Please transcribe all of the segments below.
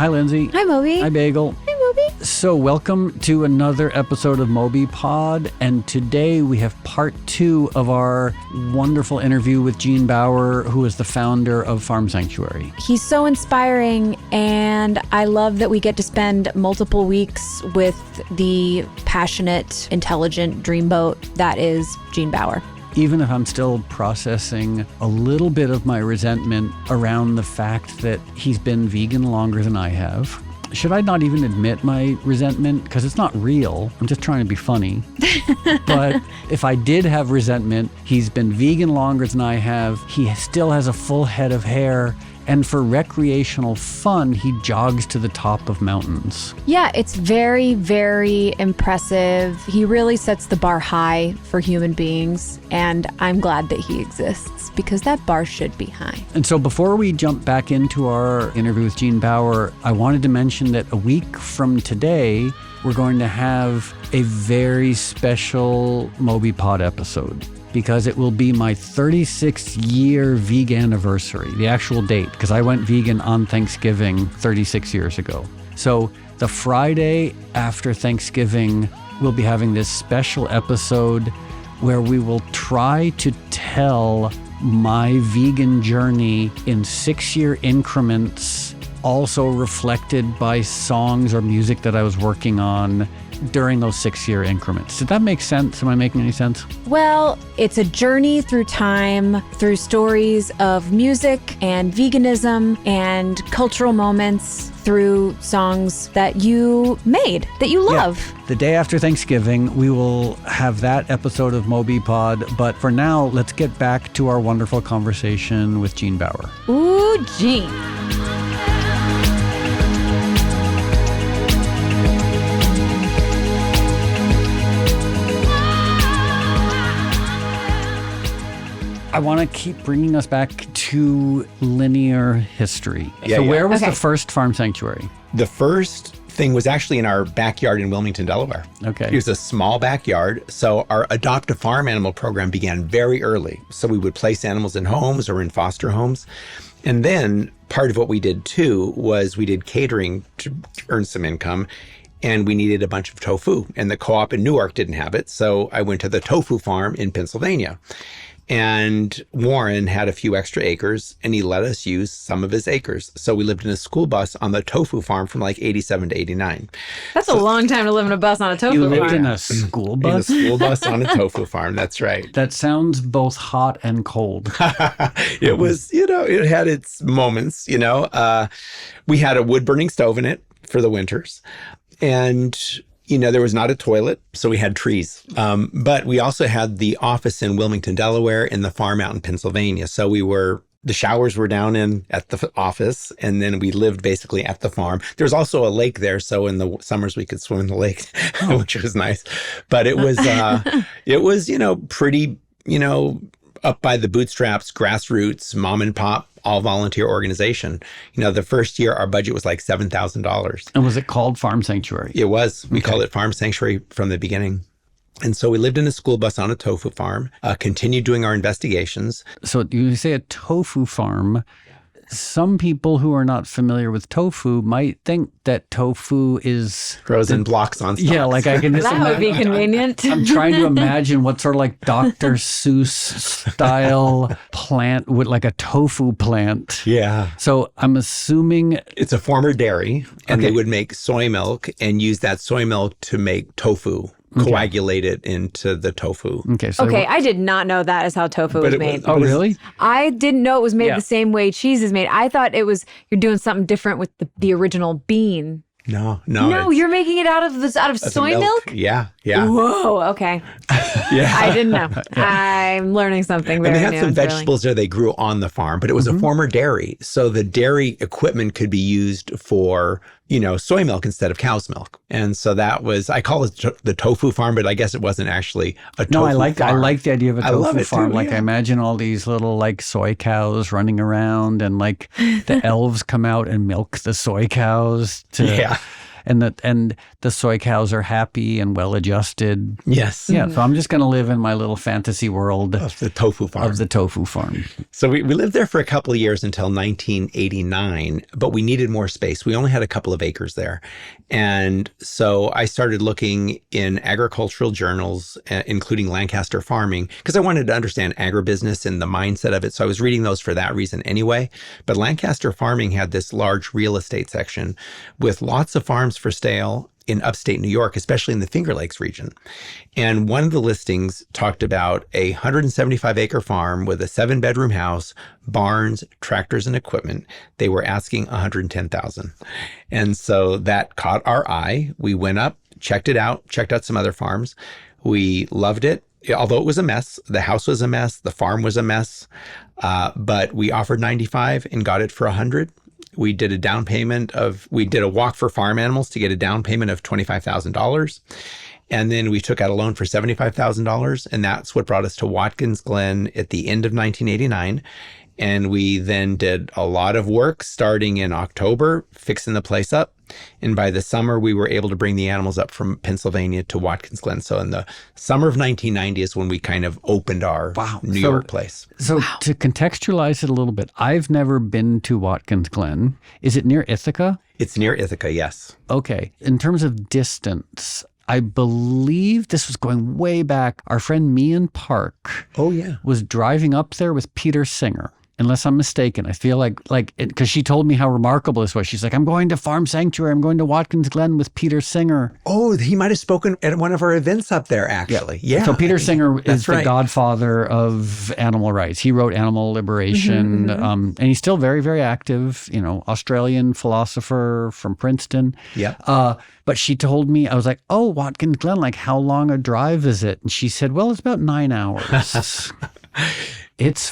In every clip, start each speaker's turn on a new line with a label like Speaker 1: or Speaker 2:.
Speaker 1: Hi, Lindsay.
Speaker 2: Hi, Moby.
Speaker 1: Hi, Bagel.
Speaker 2: Hi, Moby.
Speaker 1: So welcome to another episode of Moby Pod, and today we have part 2 of our wonderful interview with Gene Baur, who is the founder of Farm Sanctuary.
Speaker 2: He's so inspiring, and I love that we get to spend multiple weeks with the passionate, intelligent dreamboat that is Gene Baur.
Speaker 1: Even if I'm still processing a little bit of my resentment around the fact that he's been vegan longer than I have. Should I not even admit my resentment? Because it's not real. I'm just trying to be funny. But if I did have resentment, he's been vegan longer than I have. He still has a full head of hair. And for recreational fun, he jogs to the top of mountains.
Speaker 2: Yeah, it's very, very impressive. He really sets the bar high for human beings, and I'm glad that he exists because that bar should be high.
Speaker 1: And so before we jump back into our interview with Gene Baur, I wanted to mention that a week from today, we're going to have a very special Moby Pod episode, because it will be my 36th year vegan anniversary, the actual date, because I went vegan on Thanksgiving 36 years ago. So the Friday after Thanksgiving, we'll be having this special episode where we will try to tell my vegan journey in 6-year increments, also reflected by songs or music that I was working on during those 6-year increments. Did that make sense? Am I making any sense?
Speaker 2: Well, it's a journey through time, through stories of music and veganism and cultural moments, through songs that you made, that you love.
Speaker 1: Yeah. The day after Thanksgiving, we will have that episode of Moby Pod. But for now, let's get back to our wonderful conversation with Gene Baur.
Speaker 2: Ooh, Gene.
Speaker 1: I want to keep bringing us back to linear history. Where was the first farm sanctuary?
Speaker 3: The first thing was actually in our backyard in Wilmington, Delaware.
Speaker 1: Okay.
Speaker 3: It was a small backyard. So our adopt a farm animal program began very early. So we would place animals in homes or in foster homes. And then part of what we did too was we did catering to earn some income. And we needed a bunch of tofu. And the co-op in Newark didn't have it. So I went to the tofu farm in Pennsylvania. And Warren had a few extra acres, and he let us use some of his acres. So we lived in a school bus on the tofu farm from like 87 to 89.
Speaker 2: That's a long time to live in a bus on a tofu farm.
Speaker 1: You lived in a school bus?
Speaker 3: In a school bus on a tofu farm, that's right.
Speaker 1: That sounds both hot and cold.
Speaker 3: It was, it had its moments, We had a wood-burning stove in it for the winters. And there was not a toilet, so we had trees. But we also had the office in Wilmington, Delaware, and the farm out in Pennsylvania. So the showers were down at the office, and then we lived basically at the farm. There's also a lake there, so in the summers we could swim in the lake, which was nice. But it was, pretty, up by the bootstraps, grassroots, mom and pop, all volunteer organization. The first year our budget was like $7,000.
Speaker 1: And was it called Farm Sanctuary?
Speaker 3: It was. We called it Farm Sanctuary from the beginning. And so we lived in a school bus on a tofu farm, continued doing our investigations.
Speaker 1: So you say a tofu farm. Some people who are not familiar with tofu might think that tofu is
Speaker 3: frozen blocks on stalks.
Speaker 1: Yeah, like I can just
Speaker 2: that would be convenient.
Speaker 1: I'm trying to imagine what sort of like Dr. Seuss style plant would, like a tofu plant.
Speaker 3: Yeah.
Speaker 1: So I'm assuming
Speaker 3: it's a former dairy, and they would make soy milk and use that soy milk to make tofu. Coagulate it into the tofu.
Speaker 2: Okay, I did not know that is how tofu was made.
Speaker 1: Really?
Speaker 2: I didn't know it was made the same way cheese is made. I thought it was you're doing something different with the original bean.
Speaker 3: No,
Speaker 2: you're making it out of soy milk?
Speaker 3: Yeah.
Speaker 2: Whoa, okay.
Speaker 3: Yeah.
Speaker 2: I didn't know. I'm learning something very new.
Speaker 3: And they had some vegetables there they grew on the farm, but it was a former dairy. So the dairy equipment could be used for, soy milk instead of cow's milk. And so that was, I call it the tofu farm, but I guess it wasn't actually a tofu farm.
Speaker 1: I like the idea of a tofu farm.
Speaker 3: Too,
Speaker 1: I imagine all these little like soy cows running around, and like the elves come out and milk the soy cows to and the soy cows are happy and well adjusted.
Speaker 3: Yes.
Speaker 1: Yeah. So I'm just going to live in my little fantasy world
Speaker 3: Of the tofu farm. So we lived there for a couple of years until 1989, but we needed more space. We only had a couple of acres there. And so I started looking in agricultural journals, including Lancaster Farming, because I wanted to understand agribusiness and the mindset of it. So I was reading those for that reason anyway. But Lancaster Farming had this large real estate section with lots of farms for sale in upstate New York, especially in the Finger Lakes region. And one of the listings talked about a 175-acre farm with a 7-bedroom house, barns, tractors, and equipment. They were asking $110,000. And so that caught our eye. We went up, checked out some other farms. We loved it. Although it was a mess, the house was a mess, the farm was a mess, but we offered 95 and got it for 100. We did a walk for farm animals to get a down payment of $25,000. And then we took out a loan for $75,000. And that's what brought us to Watkins Glen at the end of 1989. And we then did a lot of work starting in October, fixing the place up. And by the summer, we were able to bring the animals up from Pennsylvania to Watkins Glen. So in the summer of 1990 is when we kind of opened our New York place.
Speaker 1: So to contextualize it a little bit, I've never been to Watkins Glen. Is it near Ithaca?
Speaker 3: It's near Ithaca, yes.
Speaker 1: Okay. In terms of distance, I believe this was going way back. Our friend Mian Park was driving up there with Peter Singer. Unless I'm mistaken. I feel like because she told me how remarkable this was. She's like, I'm going to Farm Sanctuary. I'm going to Watkins Glen with Peter Singer.
Speaker 3: Oh, he might have spoken at one of our events up there, actually. Yeah.
Speaker 1: So Peter Singer is the godfather of animal rights. He wrote Animal Liberation, and he's still very, very active. Australian philosopher from Princeton.
Speaker 3: Yeah.
Speaker 1: But she told me, I was like, oh, Watkins Glen, like how long a drive is it? And she said, well, it's about 9 hours. It's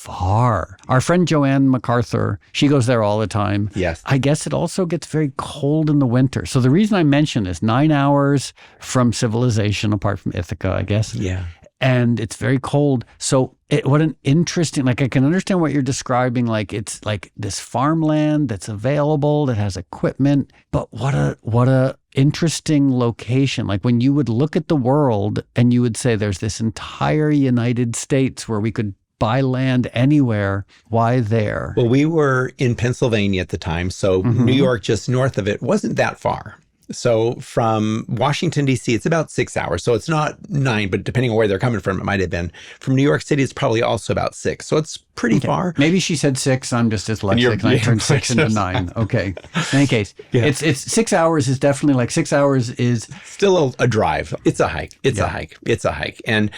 Speaker 1: far. Our friend Joanne MacArthur, she goes there all the time.
Speaker 3: Yes.
Speaker 1: I guess it also gets very cold in the winter. So the reason I mention this, 9 hours from civilization, apart from Ithaca, I guess.
Speaker 3: Yeah.
Speaker 1: And it's very cold. So what an interesting, I can understand what you're describing. Like it's like this farmland that's available, that has equipment, but what a interesting location. Like when you would look at the world and you would say there's this entire United States where we could buy land anywhere. Why there?
Speaker 3: Well, we were in Pennsylvania at the time, so New York, just north of it, wasn't that far. So from Washington, D.C., it's about 6 hours. So it's not 9, but depending on where they're coming from, it might have been. From New York City, it's probably also about 6. So it's pretty far.
Speaker 1: Maybe she said 6. I'm just dyslexic and I turned 6 into 9. Okay. In any case, it's 6 hours is definitely 6 hours is
Speaker 3: still a drive. It's a hike. It's a hike. And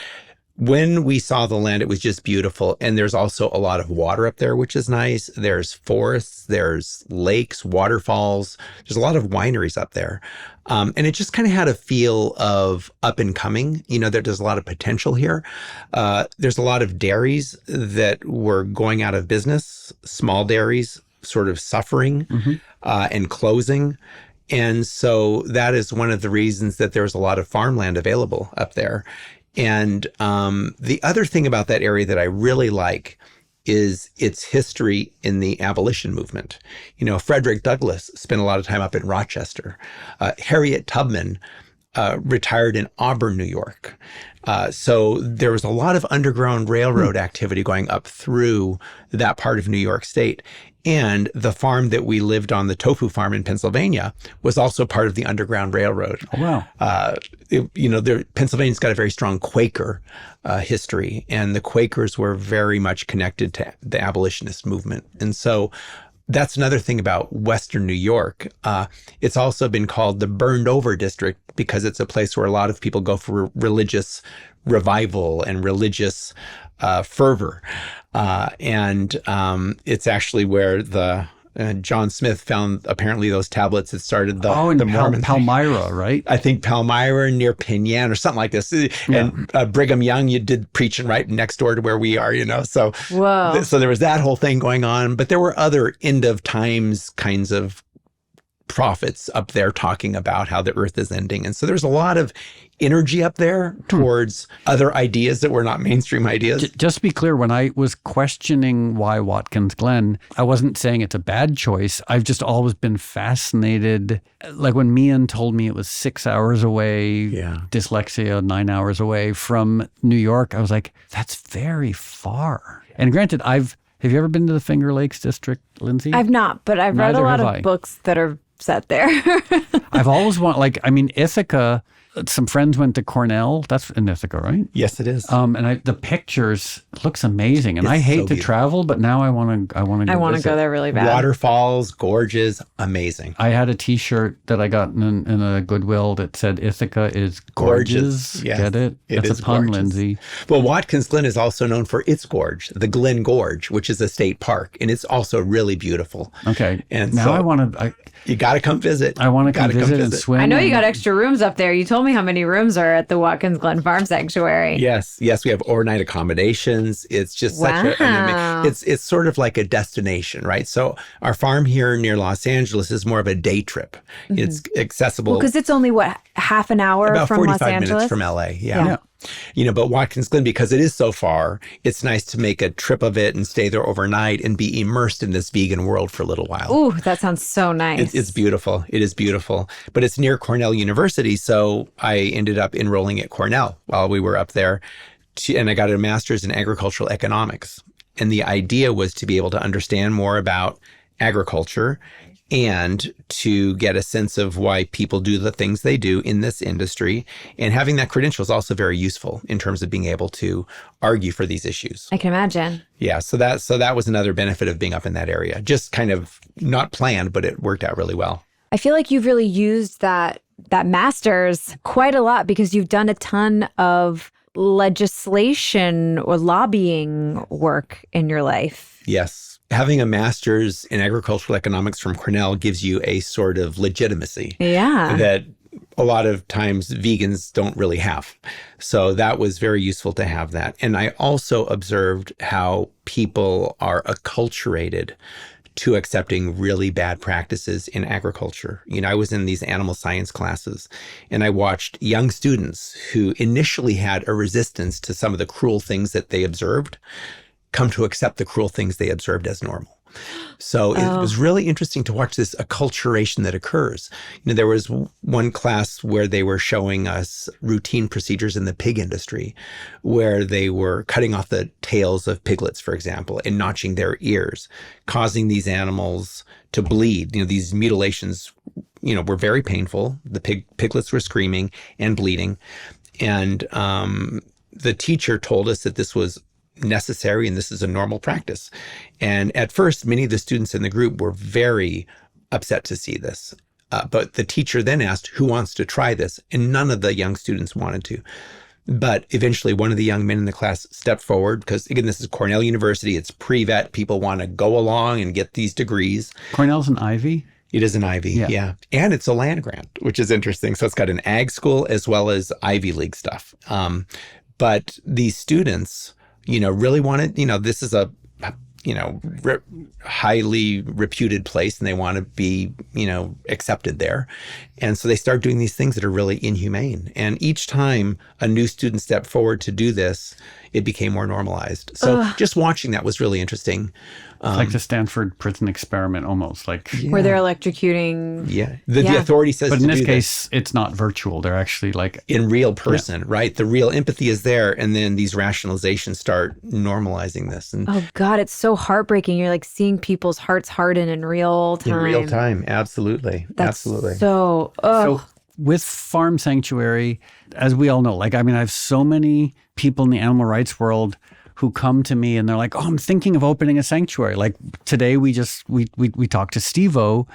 Speaker 3: when we saw the land, it was just beautiful. And there's also a lot of water up there, which is nice. There's forests, there's lakes, waterfalls. There's a lot of wineries up there. And it just kind of had a feel of up and coming. There's a lot of potential here. There's a lot of dairies that were going out of business, small dairies sort of suffering and closing. And so that is one of the reasons that there's a lot of farmland available up there. And the other thing about that area that I really like is its history in the abolition movement. Frederick Douglass spent a lot of time up in Rochester. Harriet Tubman retired in Auburn, New York. So there was a lot of underground railroad activity going up through that part of New York State. And the farm that we lived on, the tofu farm in Pennsylvania, was also part of the Underground Railroad.
Speaker 1: Oh, wow.
Speaker 3: Pennsylvania's got a very strong Quaker history, and the Quakers were very much connected to the abolitionist movement. And so that's another thing about Western New York. It's also been called the burned over district because it's a place where a lot of people go for religious revival and religious fervor. And it's actually where the John Smith found apparently those tablets that started the Mormon
Speaker 1: Palmyra, right?
Speaker 3: I think Palmyra near Pinyan or something like this. And Brigham Young, you did preaching right next door to where we are, So, so there was that whole thing going on. But there were other end of times kinds of prophets up there talking about how the earth is ending. And so there's a lot of energy up there towards other ideas that were not mainstream ideas.
Speaker 1: Just to be clear, when I was questioning why Watkins Glen, I wasn't saying it's a bad choice. I've just always been fascinated. Like when Mian told me it was 6 hours away, dyslexia 9 hours away from New York, I was like, that's very far. And granted, have you ever been to the Finger Lakes District, Lindsay?
Speaker 2: I've not, but I've read a lot of books that are set there.
Speaker 1: I've always wanted, Ithaca, some friends went to Cornell. That's in Ithaca, right?
Speaker 3: Yes, it is.
Speaker 1: And the pictures looks amazing. And I hate to travel, but now I want to
Speaker 2: go there really bad.
Speaker 3: Waterfalls, gorges, amazing.
Speaker 1: I had a T-shirt that I got in a Goodwill that said Ithaca is gorgeous.
Speaker 3: Yes,
Speaker 1: get it? That's a pun,
Speaker 3: gorgeous.
Speaker 1: Lindsay.
Speaker 3: Well, Watkins Glen is also known for its gorge, the Glen Gorge, which is a state park, and it's also really beautiful.
Speaker 1: Okay.
Speaker 3: And
Speaker 1: now
Speaker 3: so you got to come visit.
Speaker 1: I want to come visit and swim.
Speaker 2: I know you got extra rooms up there. You told me how many rooms are at the Watkins Glen Farm Sanctuary.
Speaker 3: Yes, we have overnight accommodations. It's just such it's sort of like a destination, right? So our farm here near Los Angeles is more of a day trip. Mm-hmm. It's accessible.
Speaker 2: Because it's only, half an hour
Speaker 3: about
Speaker 2: from
Speaker 3: 45
Speaker 2: Los Angeles?
Speaker 3: minutes from LA. Yeah. But Watkins Glen, because it is so far, it's nice to make a trip of it and stay there overnight and be immersed in this vegan world for a little while.
Speaker 2: Ooh, that sounds so nice.
Speaker 3: It's beautiful. It is beautiful. But it's near Cornell University, so I ended up enrolling at Cornell while we were up there. And I got a master's in agricultural economics. And the idea was to be able to understand more about agriculture and to get a sense of why people do the things they do in this industry. And having that credential is also very useful in terms of being able to argue for these issues.
Speaker 2: I can imagine.
Speaker 3: Yeah, so that was another benefit of being up in that area. Just kind of not planned, but it worked out really well.
Speaker 2: I feel like you've really used that master's quite a lot because you've done a ton of legislation or lobbying work in your life.
Speaker 3: Yes. Having a master's in agricultural economics from Cornell gives you a sort of legitimacy that a lot of times vegans don't really have. So that was very useful to have that. And I also observed how people are acculturated to accepting really bad practices in agriculture. I was in these animal science classes and I watched young students who initially had a resistance to some of the cruel things that they observed come to accept the cruel things they observed as normal. So it was really interesting to watch this acculturation that occurs. There was one class where they were showing us routine procedures in the pig industry, where they were cutting off the tails of piglets, for example, and notching their ears, causing these animals to bleed. These mutilations, were very painful. The piglets were screaming and bleeding. And the teacher told us that this was necessary and this is a normal practice. And at first, many of the students in the group were very upset to see this. But the teacher then asked, who wants to try this? And none of the young students wanted to. But eventually, one of the young men in the class stepped forward because, again, this is Cornell University. It's pre-vet. People want to go along and get these degrees.
Speaker 1: Cornell's an Ivy?
Speaker 3: It is an Ivy, yeah. And it's a land grant, which is interesting. So it's got an ag school as well as Ivy League stuff. But these students really wanted, this is a, highly reputed place and they want to be, accepted there. And so they start doing these things that are really inhumane. And each time a new student stepped forward to do this, it became more normalized. So just watching that was really interesting.
Speaker 1: It's like the Stanford prison experiment almost,
Speaker 2: where they're electrocuting.
Speaker 3: Yeah. The authority says to do this.
Speaker 1: But in this case, it's not virtual. They're actually
Speaker 3: in real person, right? The real empathy is there. And then these rationalizations start normalizing this. And
Speaker 2: oh God, it's so heartbreaking. You're seeing people's hearts harden in real time.
Speaker 3: In real time. Absolutely. Absolutely.
Speaker 2: So
Speaker 1: with Farm Sanctuary, as we all know, I have so many people in the animal rights world who come to me and they're like, oh, I'm thinking of opening a sanctuary. Like today we talked to Steve-O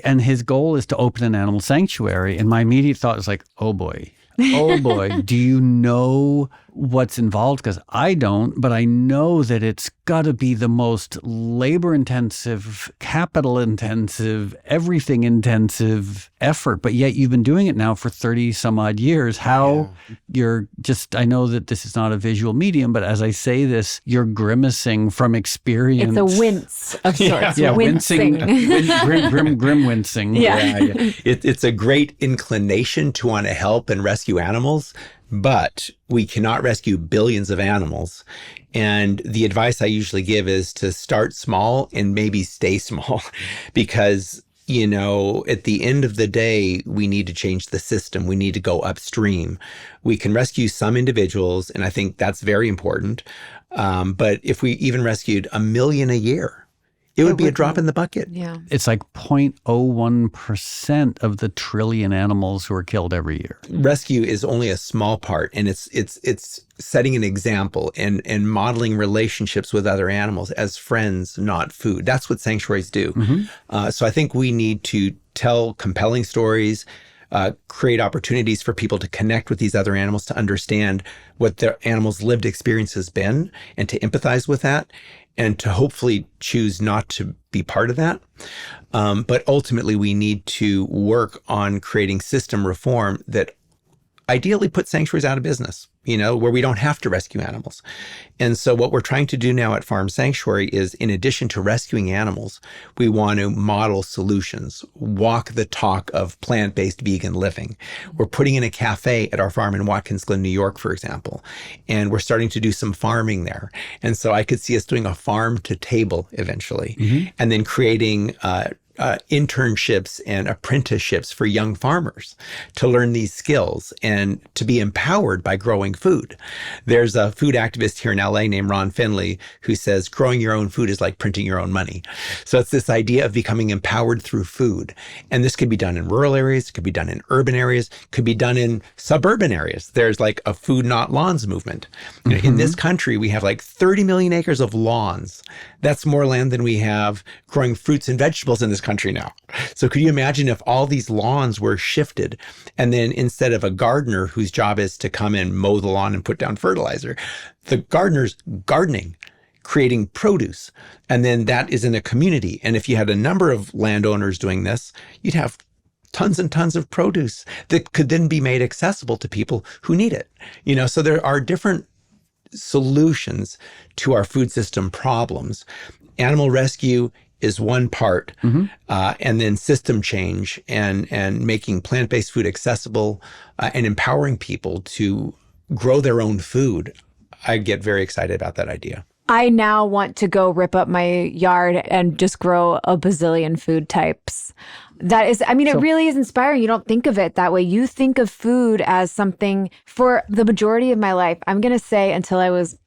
Speaker 1: and his goal is to open an animal sanctuary. And my immediate thought is like, oh boy, do you know what's involved because I don't, but I know that it's got to be the most labor intensive, capital intensive, everything intensive effort. But yet you've been doing it now for 30 some odd years. How you're just, I know that this is not a visual medium, but as I say this, you're grimacing from experience.
Speaker 2: It's a wince of sorts.
Speaker 1: Yeah,
Speaker 2: wincing.
Speaker 1: Grim wincing.
Speaker 2: Yeah.
Speaker 3: It's a great inclination to want to help and rescue animals, but we cannot rescue billions of animals. And the advice I usually give is to start small and maybe stay small because, you know, at the end of the day, we need to change the system. We need to go upstream. We can rescue some individuals, and I think that's very important. But if we even rescued 1 million a year, it would be a drop in the bucket.
Speaker 2: Yeah.
Speaker 1: It's like 0.01% of the trillion animals who are killed every year.
Speaker 3: Rescue is only a small part, and it's setting an example and modeling relationships with other animals as friends, not food. That's what sanctuaries do.
Speaker 1: Mm-hmm.
Speaker 3: So I think we need to tell compelling stories, create opportunities for people to connect with these other animals, to understand what their animals' lived experience has been, and to empathize with that, and to hopefully choose not to be part of that. But ultimately, we need to work on creating system reform that ideally puts sanctuaries out of business, you know, where we don't have to rescue animals. And so what we're trying to do now at Farm Sanctuary is, in addition to rescuing animals, we want to model solutions, walk the talk of plant-based vegan living. We're putting in a cafe at our farm in Watkins Glen, New York, for example, and we're starting to do some farming there. And so I could see us doing a farm to table eventually, and then creating internships and apprenticeships for young farmers to learn these skills and to be empowered by growing food. There's a food activist here in LA named Ron Finley who says growing your own food is like printing your own money. So it's this idea of becoming empowered through food. And this could be done in rural areas, it could be done in urban areas, could be done in suburban areas. There's like a food not lawns movement. You know, in this country, we have like 30 million acres of lawns. That's more land than we have growing fruits and vegetables in this country now. So could you imagine if all these lawns were shifted, and then instead of a gardener whose job is to come and mow the lawn and put down fertilizer, the gardener's gardening, creating produce, and then that is in a community. And if you had a number of landowners doing this, you'd have tons and tons of produce that could then be made accessible to people who need it. You know, so there are different solutions to our food system problems. Animal rescue is one part, and then system change and making plant-based food accessible and empowering people to grow their own food. I get very excited about that idea.
Speaker 2: I now want to go rip up my yard and just grow a bazillion food types. That is, I mean, it really is inspiring. You don't think of it that way. You think of food as something. For the majority of my life, I'm going to say until I was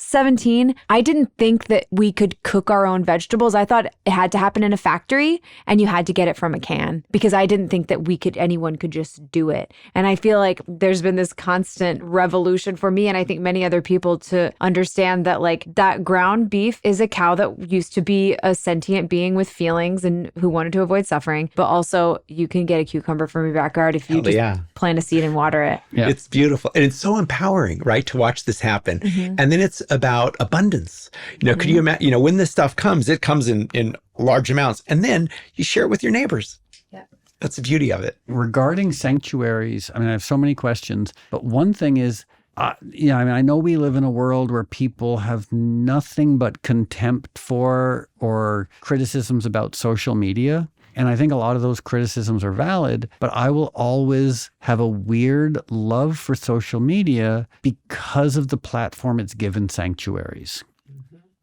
Speaker 2: 17, I didn't think that we could cook our own vegetables. I thought it had to happen in a factory and you had to get it from a can, because I didn't think that anyone could just do it. And I feel like there's been this constant revolution for me, and I think many other people, to understand that like that ground beef is a cow that used to be a sentient being with feelings and who wanted to avoid suffering. But also you can get a cucumber from your backyard if you just plant a seed and water it.
Speaker 3: Yeah. It's beautiful. And it's so empowering, right, to watch this happen. And then it's about abundance. You know, could you imagine, you know, when this stuff comes, it comes in large amounts, and then you share it with your neighbors. Yeah. That's the beauty of it.
Speaker 1: Regarding sanctuaries, I mean, I have so many questions, but one thing is, I know we live in a world where people have nothing but contempt for or criticisms about social media. And I think a lot of those criticisms are valid, but I will always have a weird love for social media because of the platform it's given sanctuaries.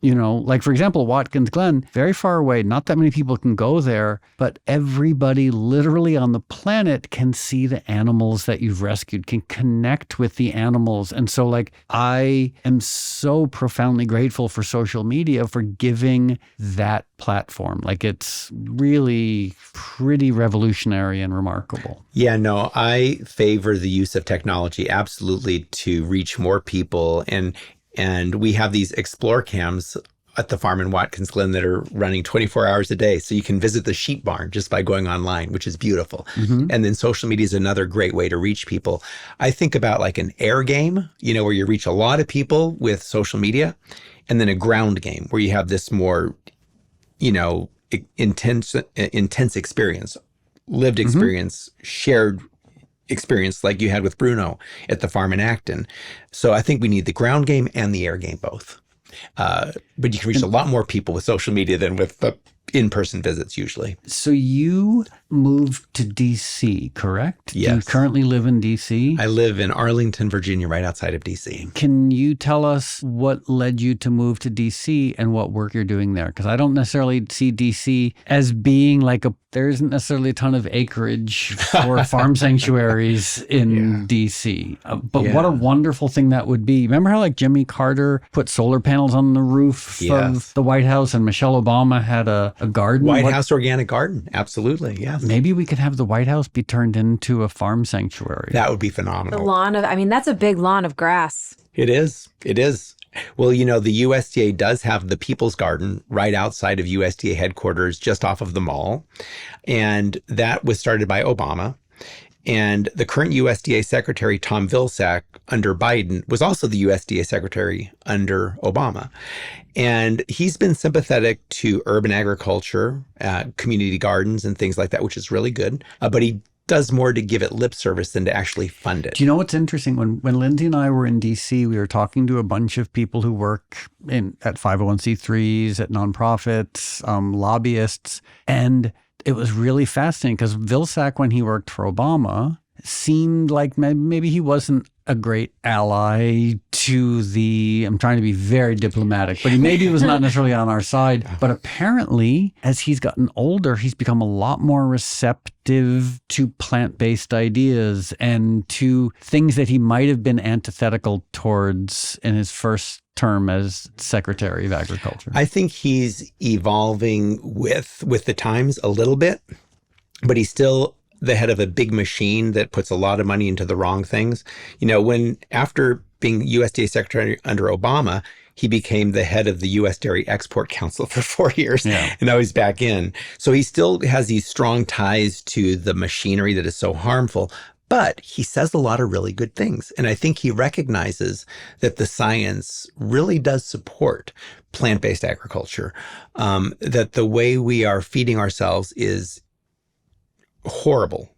Speaker 1: You know, like, for example, Watkins Glen, very far away, not that many people can go there, but everybody literally on the planet can see the animals that you've rescued, can connect with the animals. And so, like, I am so profoundly grateful for social media for giving that platform. Like, it's really pretty revolutionary and remarkable.
Speaker 3: Yeah, no, I favor the use of technology absolutely to reach more people. And we have these explore cams at the farm in Watkins Glen that are running 24 hours a day. So you can visit the sheep barn just by going online, which is beautiful. And then social media is another great way to reach people. I think about like an air game, where you reach a lot of people with social media, and then a ground game where you have this more, intense experience, lived experience, shared experience like you had with Bruno at the farm in Acton. So I think we need the ground game and the air game both. But you can reach a lot more people with social media than with the in-person visits usually.
Speaker 1: So you moved to D.C., correct?
Speaker 3: Yes.
Speaker 1: Do you currently live in D.C.?
Speaker 3: I live in Arlington, Virginia, right outside of D.C.
Speaker 1: Can you tell us what led you to move to D.C. and what work you're doing there? Because I don't necessarily see D.C. as being like there isn't necessarily a ton of acreage for farm sanctuaries in D.C. But what a wonderful thing that would be. Remember how like Jimmy Carter put solar panels on the roof of the White House and Michelle Obama had a garden?
Speaker 3: White House organic garden. Absolutely. Yes.
Speaker 1: Maybe we could have the White House be turned into a farm sanctuary.
Speaker 3: That would be phenomenal.
Speaker 2: The lawn that's a big lawn of grass.
Speaker 3: It is. It is. Well, the USDA does have the People's Garden right outside of USDA headquarters, just off of the mall. And that was started by Obama. And the current USDA Secretary, Tom Vilsack, under Biden, was also the USDA Secretary under Obama. And he's been sympathetic to urban agriculture, community gardens and things like that, which is really good. But he does more to give it lip service than to actually fund it.
Speaker 1: Do you know what's interesting? When Lindsay and I were in D.C., we were talking to a bunch of people who work at 501c3s, at nonprofits, lobbyists, and it was really fascinating because Vilsack, when he worked for Obama, seemed like maybe he wasn't a great ally to I'm trying to be very diplomatic, but maybe he was not necessarily on our side. But apparently, as he's gotten older, he's become a lot more receptive to plant-based ideas and to things that he might have been antithetical towards in his first term as Secretary of Agriculture.
Speaker 3: I think he's evolving with the times a little bit, but he's still the head of a big machine that puts a lot of money into the wrong things. When after being USDA Secretary under Obama, he became the head of the U.S. Dairy Export Council for 4 years, and now he's back in. So he still has these strong ties to the machinery that is so harmful, but he says a lot of really good things. And I think he recognizes that the science really does support plant-based agriculture, that the way we are feeding ourselves is horrible.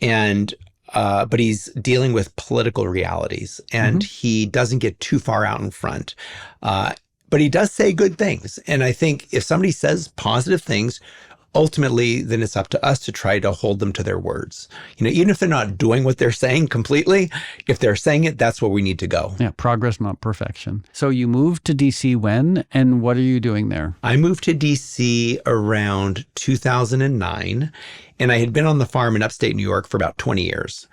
Speaker 3: And but he's dealing with political realities, and he doesn't get too far out in front. But he does say good things. And I think if somebody says positive things, ultimately, then it's up to us to try to hold them to their words. Even if they're not doing what they're saying completely, if they're saying it, that's where we need to go.
Speaker 1: Yeah, progress, not perfection. So you moved to D.C. when, and what are you doing there?
Speaker 3: I moved to D.C. around 2009, and I had been on the farm in upstate New York for about 20 years.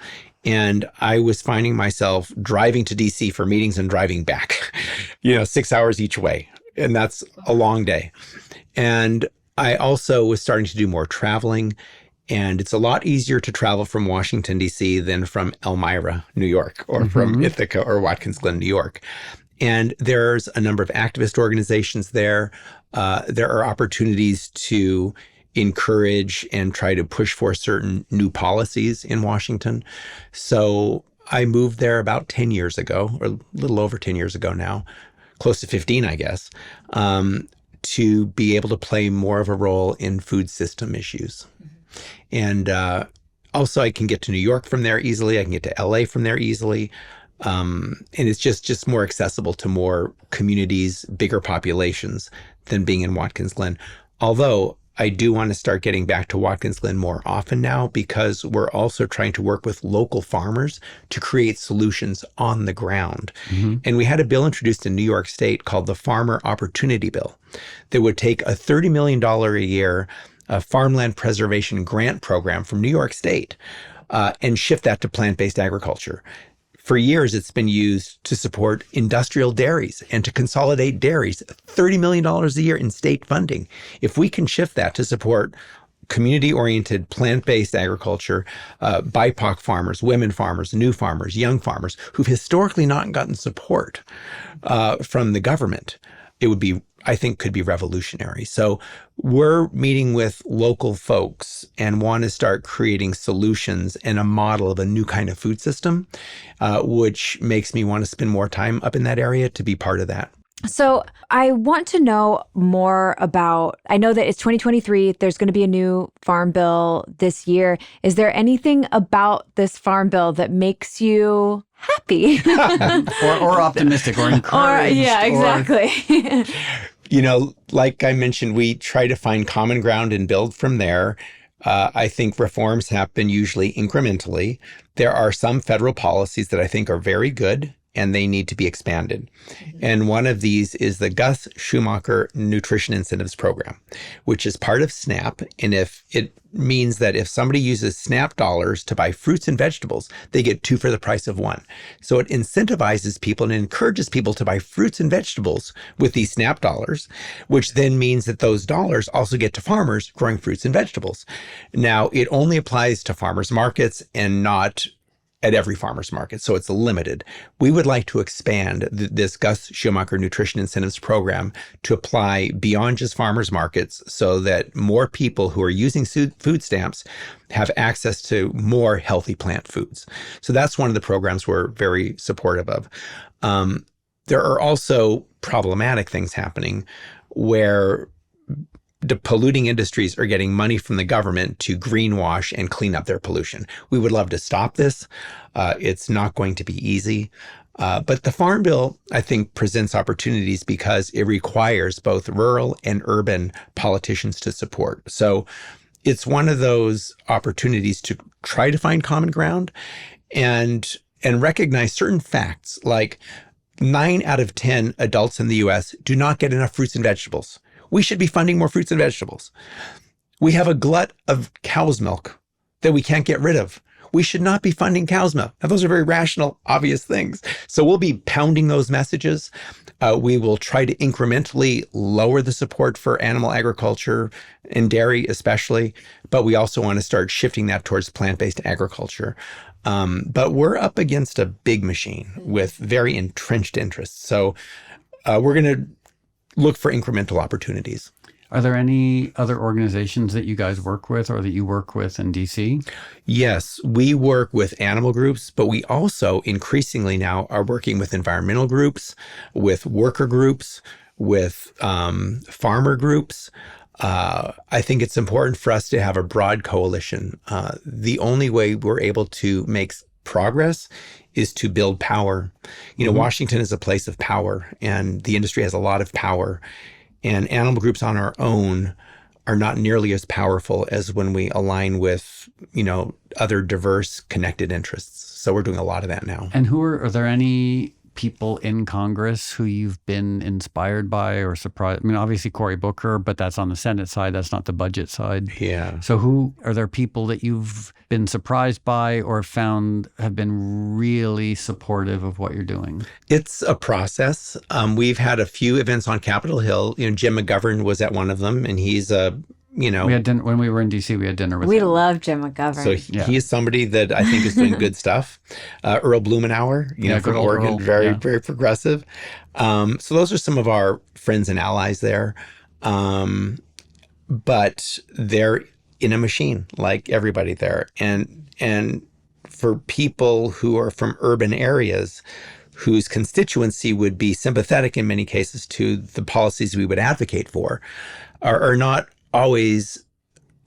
Speaker 3: And I was finding myself driving to D.C. for meetings and driving back, 6 hours each way. And that's a long day. And I also was starting to do more traveling, and it's a lot easier to travel from Washington, D.C. than from Elmira, New York, or from Ithaca or Watkins Glen, New York. And there's a number of activist organizations there. There are opportunities to encourage and try to push for certain new policies in Washington. So I moved there about 10 years ago, or a little over 10 years ago now, close to 15, I guess, to be able to play more of a role in food system issues. And also I can get to New York from there easily. I can get to LA from there easily. And it's just more accessible to more communities, bigger populations than being in Watkins Glen. Although I do want to start getting back to Watkins Glen more often now, because we're also trying to work with local farmers to create solutions on the ground. And we had a bill introduced in New York State called the Farmer Opportunity Bill that would take a $30 million a year farmland preservation grant program from New York State and shift that to plant-based agriculture. For years, it's been used to support industrial dairies and to consolidate dairies, $30 million a year in state funding. If we can shift that to support community-oriented, plant-based agriculture, BIPOC farmers, women farmers, new farmers, young farmers, who've historically not gotten support from the government, it would be I think could be revolutionary. So we're meeting with local folks and want to start creating solutions and a model of a new kind of food system, which makes me want to spend more time up in that area to be part of that.
Speaker 2: So I want to know more about, I know that it's 2023, there's going to be a new farm bill this year. Is there anything about this farm bill that makes you happy?
Speaker 1: or optimistic or encouraged?
Speaker 2: Yeah, exactly.
Speaker 3: Like I mentioned, we try to find common ground and build from there. I think reforms happen usually incrementally. There are some federal policies that I think are very good, and they need to be expanded. And one of these is the Gus Schumacher Nutrition Incentives Program, which is part of SNAP. And if it means that if somebody uses SNAP dollars to buy fruits and vegetables, they get 2 for the price of 1. So it incentivizes people and encourages people to buy fruits and vegetables with these SNAP dollars, which then means that those dollars also get to farmers growing fruits and vegetables. Now, it only applies to farmers markets and not at every farmer's market, so it's limited. We would like to expand this Gus Schumacher Nutrition Incentives Program to apply beyond just farmers markets so that more people who are using food stamps have access to more healthy plant foods. So that's one of the programs we're very supportive of. There are also problematic things happening where the polluting industries are getting money from the government to greenwash and clean up their pollution. We would love to stop this. It's not going to be easy. But the Farm Bill, I think, presents opportunities because it requires both rural and urban politicians to support. So it's one of those opportunities to try to find common ground and recognize certain facts, like 9 out of 10 adults in the U.S. do not get enough fruits and vegetables. We should be funding more fruits and vegetables. We have a glut of cow's milk that we can't get rid of. We should not be funding cow's milk. Now, those are very rational, obvious things. So we'll be pounding those messages. We will try to incrementally lower the support for animal agriculture and dairy especially, but we also want to start shifting that towards plant-based agriculture. But we're up against a big machine with very entrenched interests. So we're going to look for incremental opportunities.
Speaker 1: Are there any other organizations that you guys work with or that you work with in DC?
Speaker 3: Yes, we work with animal groups, but we also increasingly now are working with environmental groups, with worker groups, with farmer groups. I think it's important for us to have a broad coalition. The only way we're able to make progress is to build power. Washington is a place of power, and the industry has a lot of power. And animal groups on our own are not nearly as powerful as when we align with, other diverse connected interests. So we're doing a lot of that now.
Speaker 1: And are there any people in Congress who you've been inspired by or surprised? I mean, obviously Cory Booker, but that's on the Senate side. That's not the budget side.
Speaker 3: Yeah.
Speaker 1: So are there people that you've been surprised by or found have been really supportive of what you're doing?
Speaker 3: It's a process. We've had a few events on Capitol Hill. Jim McGovern was at one of them, and he's we
Speaker 1: had dinner when we were in DC. We had dinner with him.
Speaker 2: We love Jim McGovern.
Speaker 3: So he is somebody that I think is doing good stuff. Earl Blumenauer, from Oregon, very progressive. So those are some of our friends and allies there. But they're in a machine like everybody there. And for people who are from urban areas whose constituency would be sympathetic in many cases to the policies we would advocate for, are not always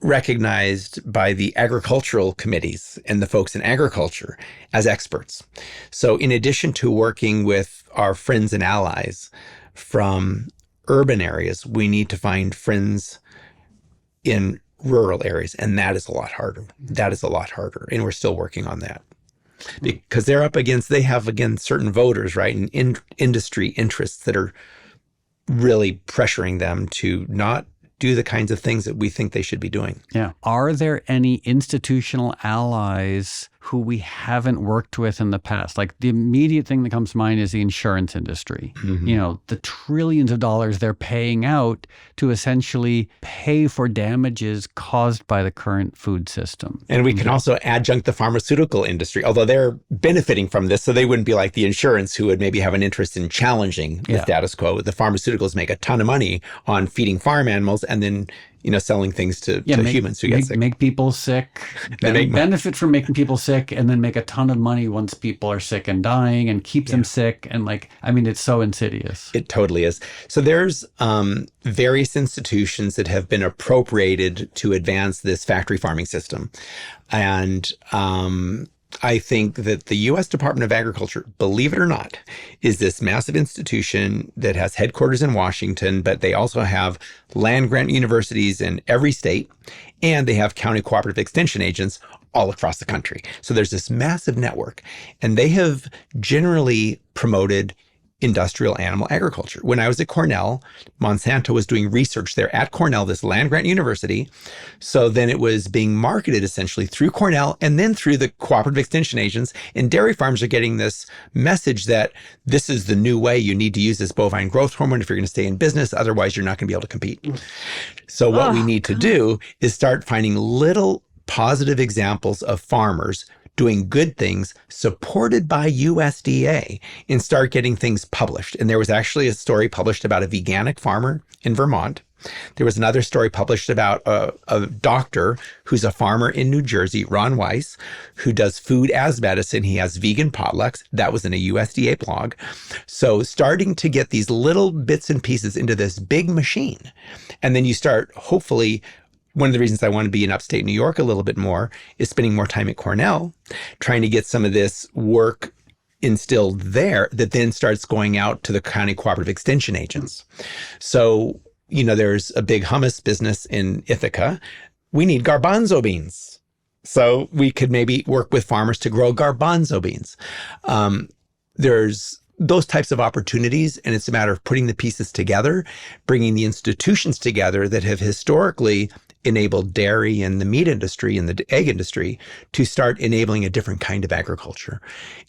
Speaker 3: recognized by the agricultural committees and the folks in agriculture as experts. So in addition to working with our friends and allies from urban areas, we need to find friends in rural areas. And that is a lot harder. And we're still working on that. Because they have, again, certain voters, right? And industry interests that are really pressuring them to not do the kinds of things that we think they should be doing.
Speaker 1: Yeah. Are there any institutional allies who we haven't worked with in the past. Like the immediate thing that comes to mind is the insurance industry. You know, the trillions of dollars they're paying out to essentially pay for damages caused by the current food system.
Speaker 3: And we can also adjunct the pharmaceutical industry, although they're benefiting from this, so they wouldn't be like the insurance who would maybe have an interest in challenging the status quo. The pharmaceuticals make a ton of money on feeding farm animals and then, you know, selling things to humans who get sick.
Speaker 1: Make people sick. They benefit from making people sick and then make a ton of money once people are sick and dying and keep them sick. And like, I mean, it's so insidious.
Speaker 3: It totally is. So there's various institutions that have been appropriated to advance this factory farming system. And I think that the U.S. Department of Agriculture, believe it or not, is this massive institution that has headquarters in Washington, but they also have land-grant universities in every state, and they have county cooperative extension agents all across the country. So there's this massive network, and they have generally promoted industrial animal agriculture. When I was at Cornell, Monsanto was doing research there at Cornell, this land-grant university. So then it was being marketed essentially through Cornell and then through the cooperative extension agents. And dairy farms are getting this message that this is the new way. You need to use this bovine growth hormone if you're going to stay in business. Otherwise, you're not going to be able to compete. So what we need to do is start finding little positive examples of farmers doing good things supported by USDA and start getting things published. And there was actually a story published about a veganic farmer in Vermont. There was another story published about a doctor who's a farmer in New Jersey, Ron Weiss, who does food as medicine. He has vegan potlucks. That was in a USDA blog. So starting to get these little bits and pieces into this big machine. And then you start, hopefully, one of the reasons I want to be in upstate New York a little bit more is spending more time at Cornell, trying to get some of this work instilled there that then starts going out to the county cooperative extension agents. So, you know, there's a big hummus business in Ithaca. We need garbanzo beans. So we could maybe work with farmers to grow garbanzo beans. There's those types of opportunities, and it's a matter of putting the pieces together, bringing the institutions together that have historically enabled dairy and the meat industry and the egg industry to start enabling a different kind of agriculture.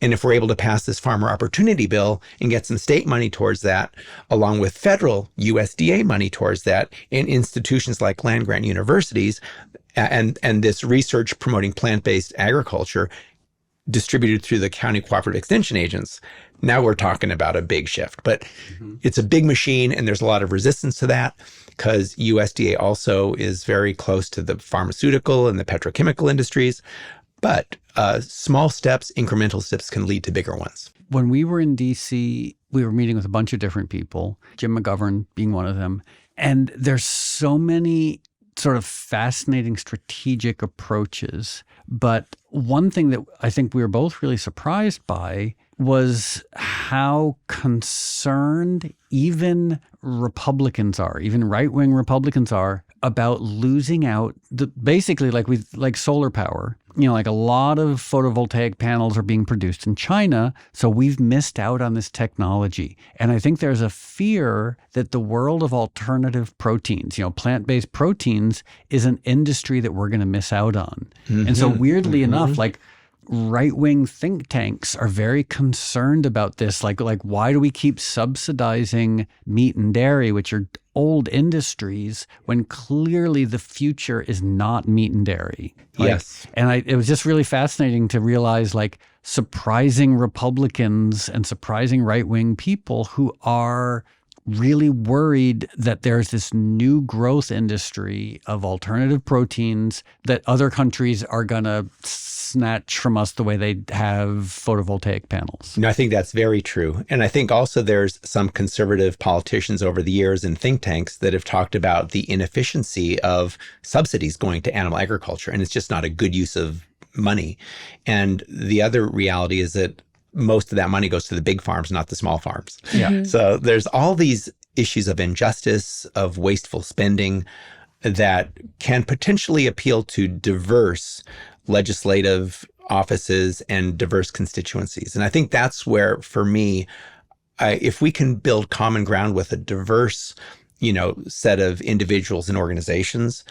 Speaker 3: And if we're able to pass this farmer opportunity bill and get some state money towards that, along with federal USDA money towards that, and institutions like land-grant universities, and this research promoting plant-based agriculture distributed through the county cooperative extension agents, now we're talking about a big shift. But it's a big machine, and there's a lot of resistance to that because USDA also is very close to the pharmaceutical and the petrochemical industries. But small steps, incremental steps can lead to bigger ones.
Speaker 1: When we were in D.C., we were meeting with a bunch of different people, Jim McGovern being one of them. And there's so many sort of fascinating strategic approaches. But one thing that I think we were both really surprised by was how concerned even Republicans are, even right-wing Republicans are, about losing out, basically like solar power. You know, like a lot of photovoltaic panels are being produced in China, so we've missed out on this technology. And I think there's a fear that the world of alternative proteins, you know, plant-based proteins, is an industry that we're going to miss out on. And so weirdly enough, like right-wing think tanks are very concerned about this. Like why do we keep subsidizing meat and dairy, which are old industries, when clearly the future is not meat and dairy?
Speaker 3: Yes.
Speaker 1: And it was just really fascinating to realize like surprising Republicans and surprising right-wing people who are really worried that there's this new growth industry of alternative proteins that other countries are going to snatch from us the way they have photovoltaic panels.
Speaker 3: No, I think that's very true. And I think also there's some conservative politicians over the years and think tanks that have talked about the inefficiency of subsidies going to animal agriculture. And it's just not a good use of money. And the other reality is that most of that money goes to the big farms, not the small farms.
Speaker 1: Yeah.
Speaker 3: So there's all these issues of injustice, of wasteful spending that can potentially appeal to diverse legislative offices and diverse constituencies. And I think that's where, for me, if we can build common ground with a diverse, set of individuals and organizations,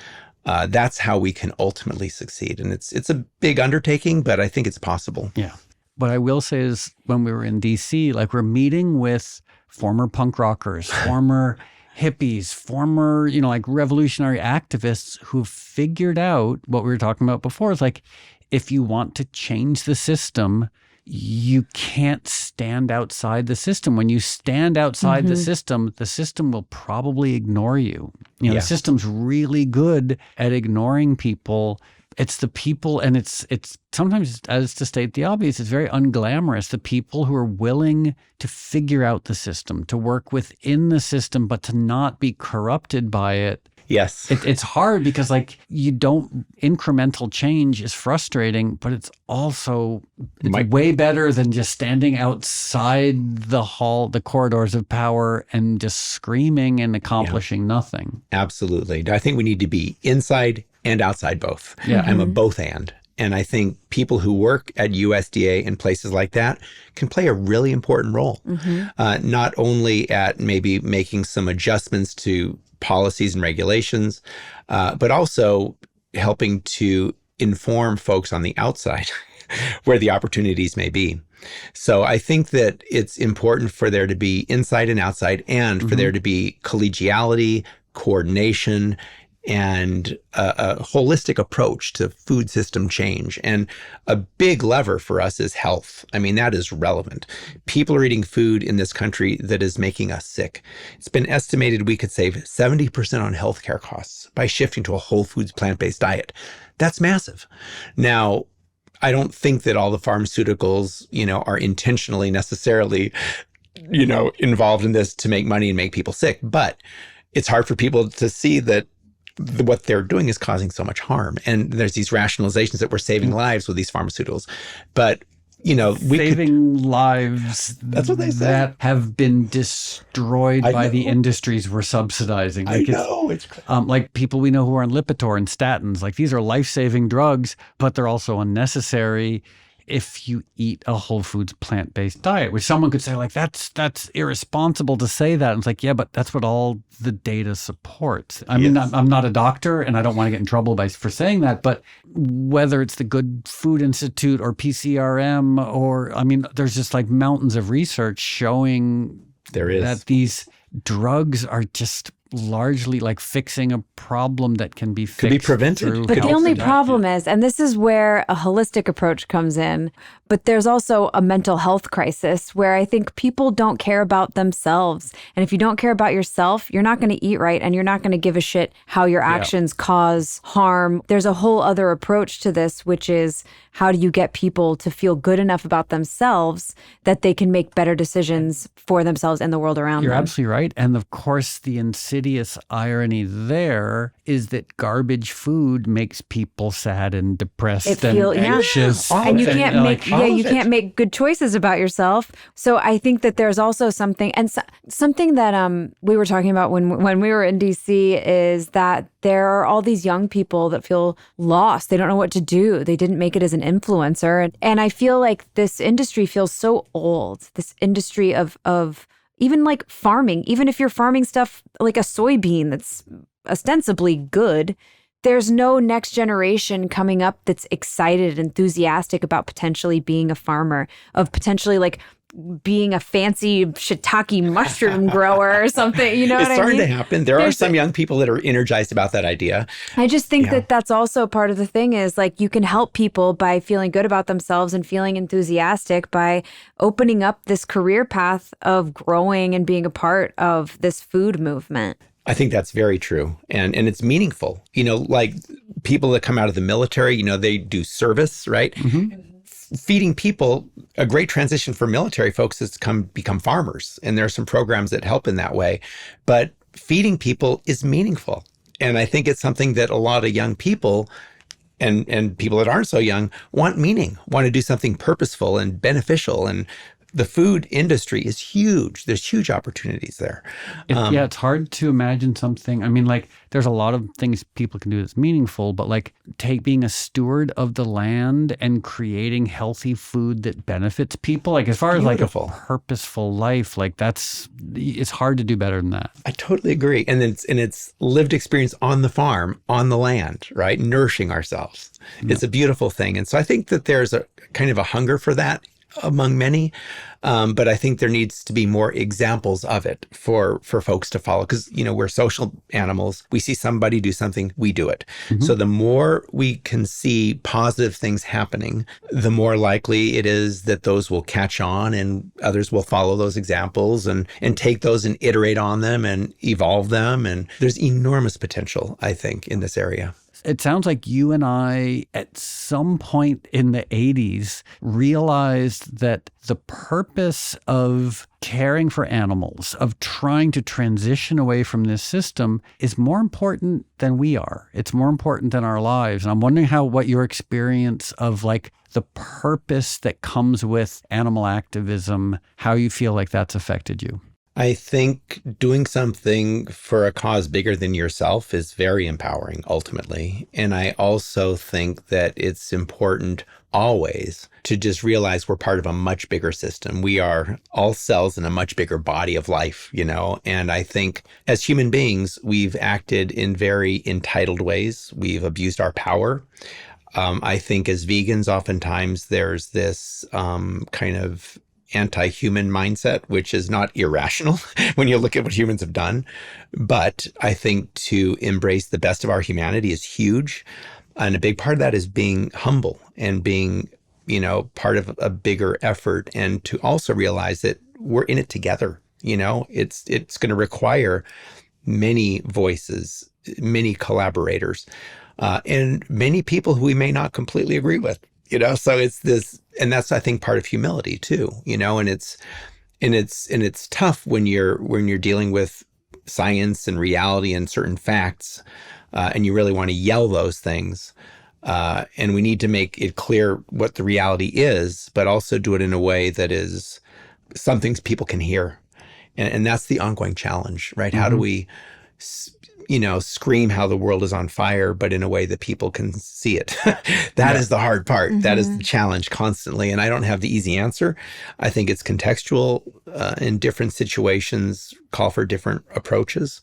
Speaker 3: That's how we can ultimately succeed. And it's a big undertaking, but I think it's possible.
Speaker 1: Yeah. What I will say is when we were in DC, like we're meeting with former punk rockers, former hippies, former, like revolutionary activists who've figured out what we were talking about before. Is like, if you want to change the system, you can't stand outside the system. When you stand outside the system will probably ignore you. The system's really good at ignoring people. It's the people, and it's sometimes, as to state the obvious, it's very unglamorous. The people who are willing to figure out the system, to work within the system, but to not be corrupted by it.
Speaker 3: Yes.
Speaker 1: It's hard because incremental change is frustrating, but it's also way better than just standing outside the corridors of power and just screaming and accomplishing nothing.
Speaker 3: Absolutely. I think we need to be inside and outside both.
Speaker 1: Yeah.
Speaker 3: I'm a both and. And I think people who work at USDA and places like that can play a really important role, not only at maybe making some adjustments to policies and regulations, but also helping to inform folks on the outside where the opportunities may be. So I think that it's important for there to be inside and outside, and for there to be collegiality, coordination, and a holistic approach to food system change. And a big lever for us is health. I mean, that is relevant. People are eating food in this country that is making us sick. It's been estimated we could save 70% on healthcare costs by shifting to a whole foods plant-based diet. That's massive. Now, I don't think that all the pharmaceuticals, are intentionally necessarily, involved in this to make money and make people sick. But it's hard for people to see that what they're doing is causing so much harm. And there's these rationalizations that we're saving lives with these pharmaceuticals. But,
Speaker 1: saving lives
Speaker 3: that's what they say,
Speaker 1: that have been destroyed by the industries we're subsidizing.
Speaker 3: It's
Speaker 1: like people we know who are on Lipitor and statins. Like, these are life-saving drugs, but they're also unnecessary if you eat a whole foods plant-based diet, which someone could say, like, that's irresponsible to say that. And it's like, yeah, but that's what all the data supports. I mean, I'm not a doctor and I don't want to get in trouble for saying that, but whether it's the Good Food Institute or PCRM there's just like mountains of research showing that these drugs are just largely like fixing a problem that can be fixed.
Speaker 3: Could be prevented.
Speaker 2: But the only problem is, and this is where a holistic approach comes in, but there's also a mental health crisis where I think people don't care about themselves. And if you don't care about yourself, you're not going to eat right, and you're not going to give a shit how your actions cause harm. There's a whole other approach to this, which is, how do you get people to feel good enough about themselves that they can make better decisions for themselves and the world around them?
Speaker 1: You're absolutely right. And of course, the insidious irony there is that garbage food makes people sad and depressed and anxious.
Speaker 2: And you can't make good choices about yourself. So I think that there's also something, and something that we were talking about when we were in DC, is that there are all these young people that feel lost. They don't know what to do. They didn't make it as an influencer. And I feel like this industry feels so old, this industry of even like farming. Even if you're farming stuff like a soybean that's ostensibly good, there's no next generation coming up that's excited, enthusiastic about potentially being a farmer, of potentially like being a fancy shiitake mushroom grower or something, you know what I mean?
Speaker 3: It's starting to happen. There are some young people that are energized about that idea.
Speaker 2: I just think that that's also part of the thing, is like, you can help people by feeling good about themselves and feeling enthusiastic by opening up this career path of growing and being a part of this food movement.
Speaker 3: I think that's very true. And it's meaningful. Like people that come out of the military, they do service, right? Mm-hmm. Feeding people, a great transition for military folks is to become farmers. And there are some programs that help in that way. But feeding people is meaningful. And I think it's something that a lot of young people and people that aren't so young want meaning, want to do something purposeful and beneficial. And the food industry is huge. There's huge opportunities there.
Speaker 1: Yeah, it's hard to imagine something. I mean, like, there's a lot of things people can do that's meaningful, but like being a steward of the land and creating healthy food that benefits people, like as far as like a purposeful life, like it's hard to do better than that.
Speaker 3: I totally agree. And it's lived experience on the farm, on the land, right? Nourishing ourselves. Yeah. It's a beautiful thing. And so I think that there's a kind of a hunger for that among many. But I think there needs to be more examples of it for folks to follow. Because, we're social animals. We see somebody do something, we do it. Mm-hmm. So the more we can see positive things happening, the more likely it is that those will catch on and others will follow those examples and take those and iterate on them and evolve them. And there's enormous potential, I think, in this area.
Speaker 1: It sounds like you and I, at some point in the 80s, realized that the purpose of caring for animals, of trying to transition away from this system, is more important than we are. It's more important than our lives. And I'm wondering what your experience of like the purpose that comes with animal activism, how you feel like that's affected you.
Speaker 3: I think doing something for a cause bigger than yourself is very empowering, ultimately. And I also think that it's important always to just realize we're part of a much bigger system. We are all cells in a much bigger body of life, And I think as human beings, we've acted in very entitled ways. We've abused our power. I think as vegans, oftentimes there's this kind of anti-human mindset, which is not irrational when you look at what humans have done. But I think to embrace the best of our humanity is huge. And a big part of that is being humble and being, part of a bigger effort, and to also realize that we're in it together. It's going to require many voices, many collaborators, and many people who we may not completely agree with. So it's this, and that's, I think, part of humility too, and it's tough when you're dealing with science and reality and certain facts, and you really want to yell those things. And we need to make it clear what the reality is, but also do it in a way that is something people can hear. And that's the ongoing challenge, right? Mm-hmm. How do we, scream how the world is on fire, but in a way that people can see it? That is the hard part. Mm-hmm. That is the challenge constantly. And I don't have the easy answer. I think it's contextual, in different situations call for different approaches.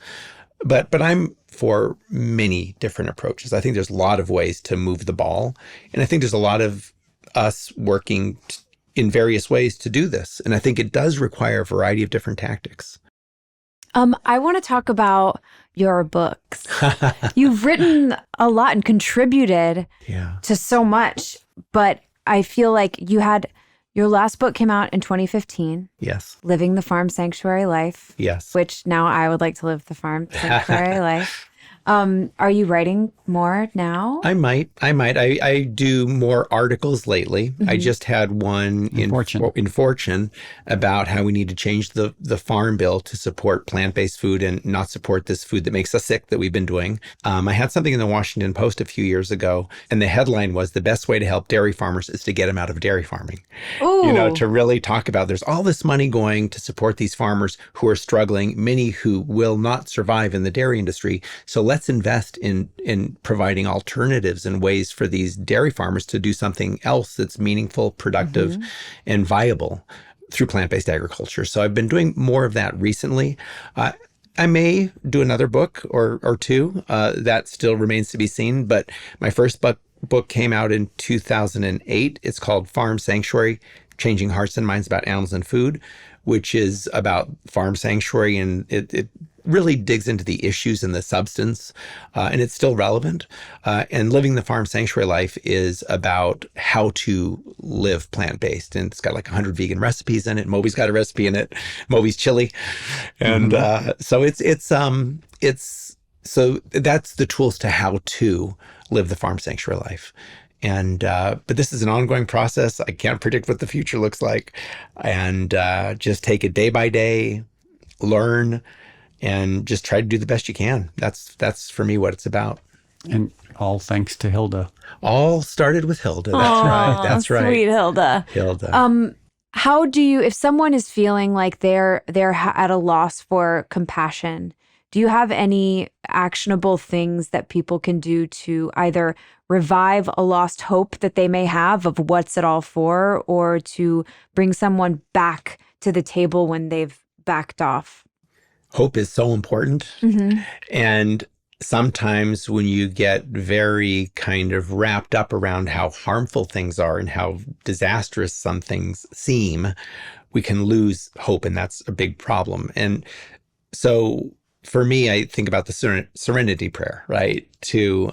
Speaker 3: But I'm for many different approaches. I think there's a lot of ways to move the ball. And I think there's a lot of us working in various ways to do this. And I think it does require a variety of different tactics.
Speaker 2: I want to talk about your books. You've written a lot and contributed to so much, but I feel like your last book came out in 2015.
Speaker 3: Yes.
Speaker 2: Living the Farm Sanctuary Life.
Speaker 3: Yes.
Speaker 2: Which now I would like to live the Farm Sanctuary Life. Are you writing more now?
Speaker 3: I might. I do more articles lately. Mm-hmm. I just had one in Fortune about how we need to change the farm bill to support plant-based food and not support this food that makes us sick that we've been doing. I had something in the Washington Post a few years ago, and the headline was, "The best way to help dairy farmers is to get them out of dairy farming." Ooh. To really talk about there's all this money going to support these farmers who are struggling, many who will not survive in the dairy industry. So let's invest in providing alternatives and ways for these dairy farmers to do something else that's meaningful, productive, mm-hmm. and viable through plant-based agriculture. So I've been doing more of that recently. I may do another book or two. That still remains to be seen. But my first book came out in 2008. It's called Farm Sanctuary, Changing Hearts and Minds About Animals and Food, which is about farm sanctuary, and it really digs into the issues and the substance, and it's still relevant. And Living the Farm Sanctuary Life is about how to live plant-based, and it's got like 100 vegan recipes in it. Moby's got a recipe in it, Moby's chili, and mm-hmm. So that's the tools to how to live the farm sanctuary life. And but this is an ongoing process. I can't predict what the future looks like, and just take it day by day, learn, and just try to do the best you can. That's for me what it's about.
Speaker 1: And all thanks to Hilda.
Speaker 3: All started with Hilda. That's right. That's right.
Speaker 2: Sweet Hilda. How do you, if someone is feeling like they're at a loss for compassion, do you have any actionable things that people can do to either revive a lost hope that they may have of what's it all for, or to bring someone back to the table when they've backed off?
Speaker 3: Hope is so important.
Speaker 2: Mm-hmm.
Speaker 3: And sometimes when you get very kind of wrapped up around how harmful things are and how disastrous some things seem, we can lose hope, and that's a big problem. And so for me, I think about the serenity prayer, right? To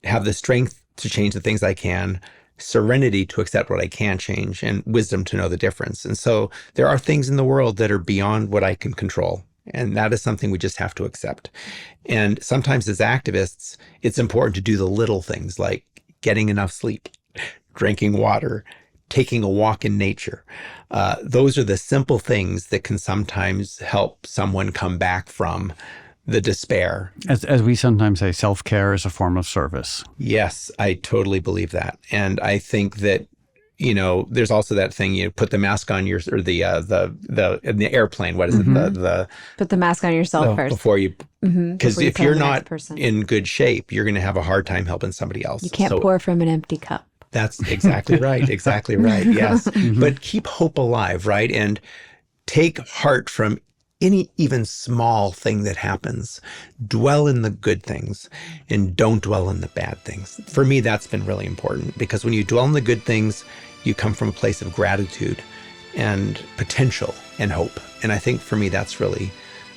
Speaker 3: have the strength to change the things I can, serenity to accept what I can't change, and wisdom to know the difference. And so there are things in the world that are beyond what I can control. And that is something we just have to accept. And sometimes as activists, it's important to do the little things like getting enough sleep, drinking water, taking a walk in nature. Those are the simple things that can sometimes help someone come back from the despair.
Speaker 1: As we sometimes say, self-care is a form of service.
Speaker 3: Yes, I totally believe that. And I think that, you know, there's also that thing, you put the mask on your, or in the airplane, what is it?
Speaker 2: Put the mask on yourself first.
Speaker 3: Before you, because if you're not
Speaker 2: person
Speaker 3: in good shape, you're going to have a hard time helping somebody else.
Speaker 2: You can't pour from an empty cup.
Speaker 3: That's exactly right. Exactly right. Yes. But keep hope alive, right? And take heart from any even small thing that happens. Dwell in the good things and don't dwell in the bad things. For me, that's been really important, because when you dwell in the good things, you come from a place of gratitude and potential and hope. And I think for me, that's really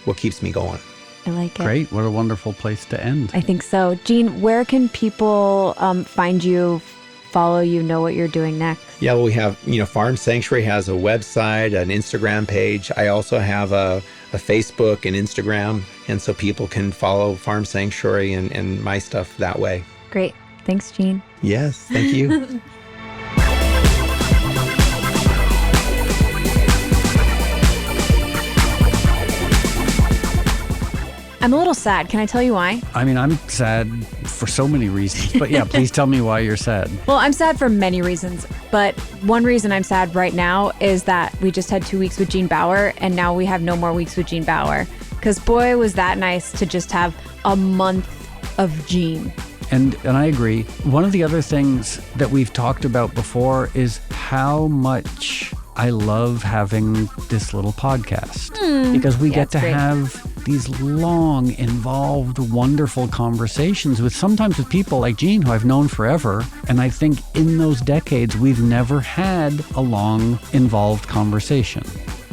Speaker 3: what keeps me going.
Speaker 2: I like it.
Speaker 1: Great. What a wonderful place to end.
Speaker 2: I think so. Gene, where can people find you, follow you, know what you're doing next?
Speaker 3: Yeah, well, we have, Farm Sanctuary has a website, an Instagram page. I also have a Facebook and Instagram. And so people can follow Farm Sanctuary and my stuff that way.
Speaker 2: Great. Thanks, Gene.
Speaker 3: Yes, thank you.
Speaker 2: I'm a little sad. Can I tell you why?
Speaker 1: I mean, I'm sad for so many reasons, but yeah, please tell me why you're sad.
Speaker 2: Well, I'm sad for many reasons, but one reason I'm sad right now is that we just had 2 weeks with Gene Baur, and now we have no more weeks with Gene Baur. Because boy, was that nice to just have a month of Gene.
Speaker 1: And I agree. One of the other things that we've talked about before is how much I love having this little podcast, because we get to have these long, involved, wonderful conversations sometimes with people like Gene, who I've known forever. And I think in those decades, we've never had a long, involved conversation,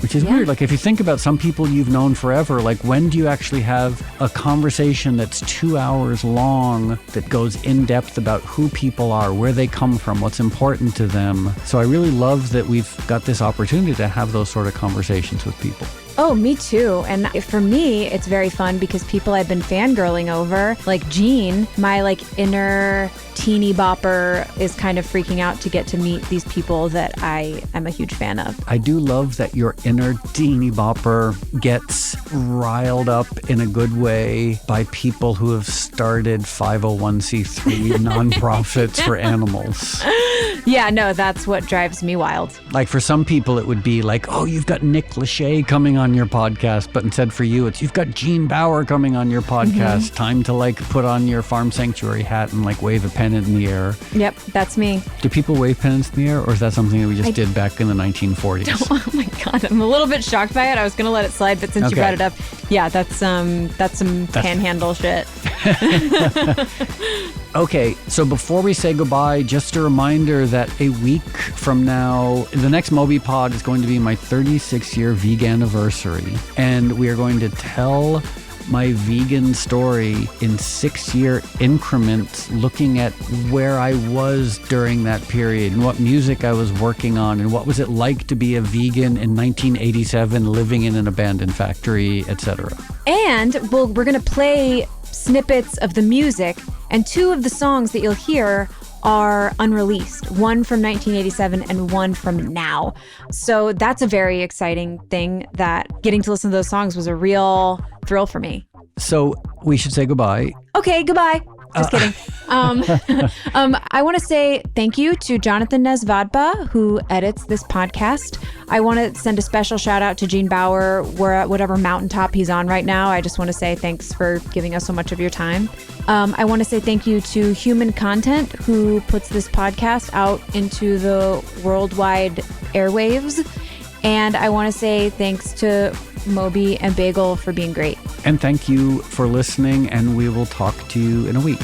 Speaker 1: which is weird. Like if you think about some people you've known forever, like when do you actually have a conversation that's 2 hours long that goes in depth about who people are, where they come from, what's important to them? So I really love that we've got this opportunity to have those sort of conversations with people.
Speaker 2: Oh, me too. And for me, it's very fun because people I've been fangirling over, like Gene, my inner teeny bopper, is kind of freaking out to get to meet these people that I am a huge fan of.
Speaker 1: I do love that your inner teeny bopper gets riled up in a good way by people who have started 501c3 nonprofits for animals.
Speaker 2: Yeah, no, that's what drives me wild.
Speaker 1: Like for some people, it would be like, oh, you've got Nick Lachey coming on your podcast. But instead for you, it's you've got Gene Baur coming on your podcast. Time to put on your Farm Sanctuary hat and wave a pennant in the air.
Speaker 2: Yep, that's me.
Speaker 1: Do people wave pennants in the air, or is that something that we just did back in the 1940s?
Speaker 2: Oh my God, I'm a little bit shocked by it. I was going to let it slide, but since you brought it up, yeah, that's some panhandle shit.
Speaker 1: Okay, so before we say goodbye, just a reminder that a week from now, the next Moby Pod is going to be my 36-year veganiversary, and we are going to tell my vegan story in 6-year increments, looking at where I was during that period and what music I was working on and what was it like to be a vegan in 1987 living in an abandoned factory, etc.
Speaker 2: And we're going to play snippets of the music, and 2 of the songs that you'll hear are unreleased, one from 1987 and one from now. So that's a very exciting thing, that getting to listen to those songs was a real thrill for me.
Speaker 1: So we should say goodbye.
Speaker 2: Okay, goodbye. Just kidding. I want to say thank you to Jonathan Nesvadba, who edits this podcast. I want to send a special shout out to Gene Baur, whatever mountaintop he's on right now. I just want to say thanks for giving us so much of your time. I want to say thank you to Human Content, who puts this podcast out into the worldwide airwaves. And I want to say thanks to Moby and Bagel for being great.
Speaker 1: And thank you for listening, and we will talk to you in a week.